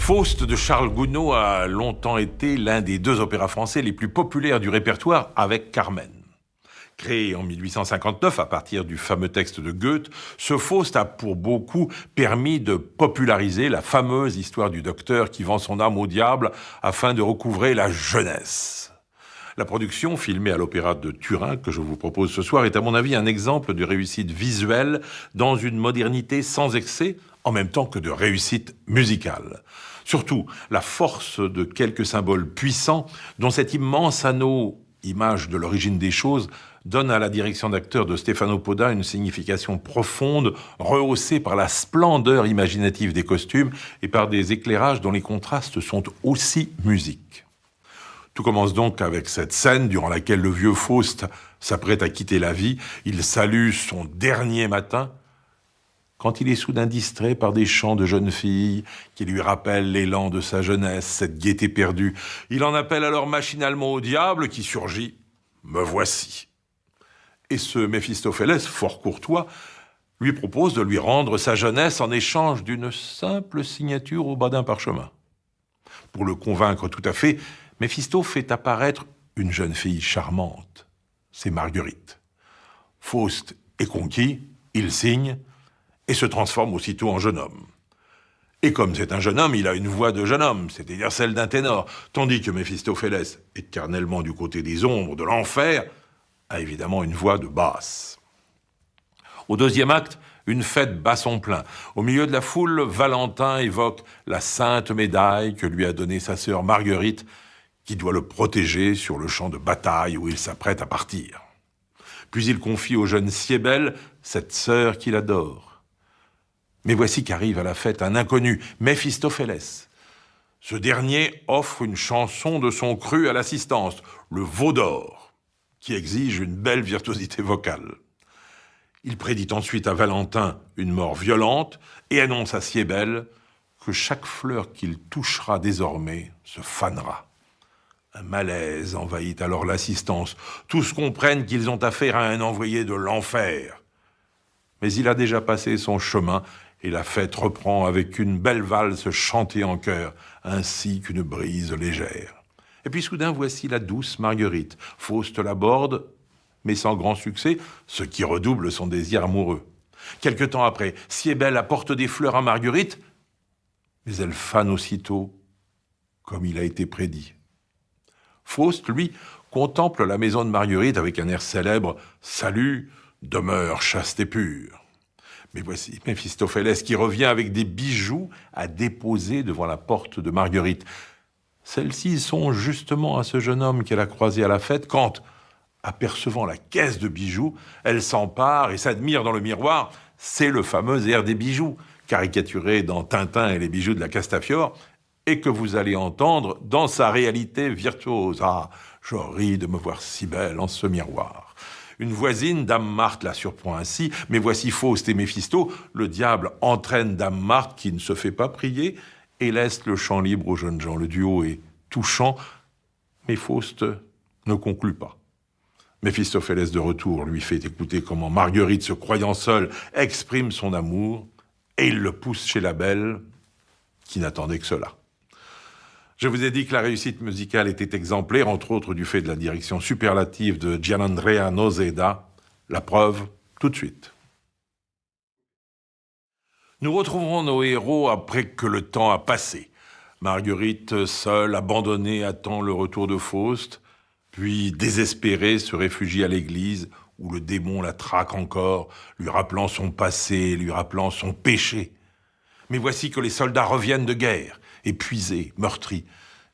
Faust de Charles Gounod a longtemps été l'un des deux opéras français les plus populaires du répertoire avec Carmen. Créé en 1859 à partir du fameux texte de Goethe, ce Faust a pour beaucoup permis de populariser la fameuse histoire du docteur qui vend son âme au diable afin de recouvrer la jeunesse. La production, filmée à l'Opéra de Turin, que je vous propose ce soir, est à mon avis un exemple de réussite visuelle dans une modernité sans excès, en même temps que de réussite musicale. Surtout, la force de quelques symboles puissants dont cet immense anneau, image de l'origine des choses, donne à la direction d'acteur de Stefano Poda une signification profonde, rehaussée par la splendeur imaginative des costumes et par des éclairages dont les contrastes sont aussi musiques. Tout commence donc avec cette scène durant laquelle le vieux Faust s'apprête à quitter la vie. Il salue son dernier matin quand il est soudain distrait par des chants de jeunes filles qui lui rappellent l'élan de sa jeunesse, cette gaieté perdue. Il en appelle alors machinalement au diable qui surgit « Me voici ». Et ce Méphistophélès, fort courtois, lui propose de lui rendre sa jeunesse en échange d'une simple signature au bas d'un parchemin. Pour le convaincre tout à fait, Méphisto fait apparaître une jeune fille charmante. C'est Marguerite. Faust est conquis, il signe et se transforme aussitôt en jeune homme. Et comme c'est un jeune homme, il a une voix de jeune homme, c'est-à-dire celle d'un ténor, tandis que Méphistophélès, éternellement du côté des ombres, de l'enfer, a évidemment une voix de basse. Au deuxième acte, une fête bat son plein. Au milieu de la foule, Valentin évoque la sainte médaille que lui a donnée sa sœur Marguerite, qui doit le protéger sur le champ de bataille où il s'apprête à partir. Puis il confie au jeune Siebel cette sœur qu'il adore. Mais voici qu'arrive à la fête un inconnu, Méphistophélès. Ce dernier offre une chanson de son cru à l'assistance, le veau d'or, qui exige une belle virtuosité vocale. Il prédit ensuite à Valentin une mort violente et annonce à Siebel que chaque fleur qu'il touchera désormais se fanera. Un malaise envahit alors l'assistance. Tous comprennent qu'ils ont affaire à un envoyé de l'enfer. Mais il a déjà passé son chemin et la fête reprend avec une belle valse chantée en chœur, ainsi qu'une brise légère. Et puis soudain, voici la douce Marguerite. Faust l'aborde, mais sans grand succès, ce qui redouble son désir amoureux. Quelque temps après, Siebel apporte des fleurs à Marguerite, mais elle fane aussitôt, comme il a été prédit. Faust, lui, contemple la maison de Marguerite avec un air célèbre « Salut, demeure chaste et pure ». Mais voici Méphistophélès qui revient avec des bijoux à déposer devant la porte de Marguerite. Celle-ci songe justement à ce jeune homme qu'elle a croisé à la fête quand, apercevant la caisse de bijoux, elle s'empare et s'admire dans le miroir. C'est le fameux air des bijoux, caricaturé dans Tintin et les bijoux de la Castafiore, et que vous allez entendre dans sa réalité virtuose. Ah, je ris de me voir si belle en ce miroir. Une voisine, Dame Marthe, la surprend ainsi, mais voici Faust et Méphisto. Le diable entraîne Dame Marthe qui ne se fait pas prier et laisse le champ libre aux jeunes gens. Le duo est touchant, mais Faust ne conclut pas. Méphistophélès de retour lui fait écouter comment Marguerite, se croyant seule, exprime son amour et il le pousse chez la belle qui n'attendait que cela. Je vous ai dit que la réussite musicale était exemplaire, entre autres du fait de la direction superlative de Gianandrea Noseda. La preuve, tout de suite. Nous retrouverons nos héros après que le temps a passé. Marguerite, seule, abandonnée, attend le retour de Faust, puis, désespérée, se réfugie à l'église où le démon la traque encore, lui rappelant son passé, lui rappelant son péché. Mais voici que les soldats reviennent de guerre, épuisés, meurtris.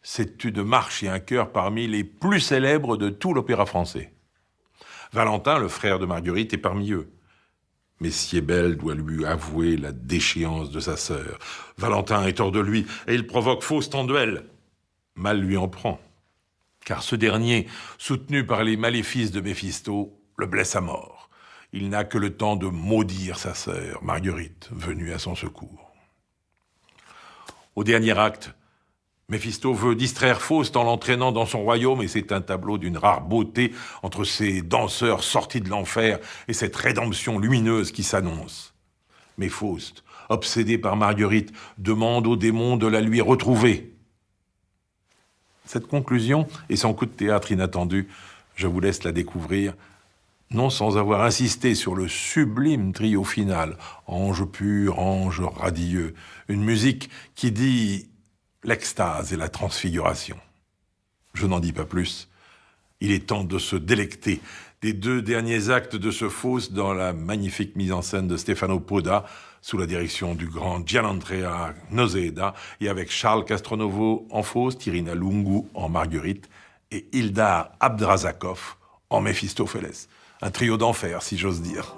C'est une marche et un chœur parmi les plus célèbres de tout l'opéra français. Valentin, le frère de Marguerite, est parmi eux. Mais Siebel doit lui avouer la déchéance de sa sœur. Valentin est hors de lui et il provoque Faust en duel. Mal lui en prend, car ce dernier, soutenu par les maléfices de Méphisto, le blesse à mort. Il n'a que le temps de maudire sa sœur, Marguerite, venue à son secours. Au dernier acte, Méphisto veut distraire Faust en l'entraînant dans son royaume et c'est un tableau d'une rare beauté entre ces danseurs sortis de l'enfer et cette rédemption lumineuse qui s'annonce. Mais Faust, obsédé par Marguerite, demande au démon de la lui retrouver. Cette conclusion et son coup de théâtre inattendu, je vous laisse la découvrir, non sans avoir insisté sur le sublime trio final, ange pur, ange radieux, une musique qui dit l'extase et la transfiguration. Je n'en dis pas plus. Il est temps de se délecter des 2 derniers actes de ce Faust dans la magnifique mise en scène de Stefano Poda, sous la direction du grand Gianandrea Noseda, et avec Charles Castronovo en Faust, Irina Lungu en Marguerite, et Ildar Abdrazakov en Méphistophélès. Un trio d'enfer, si j'ose dire.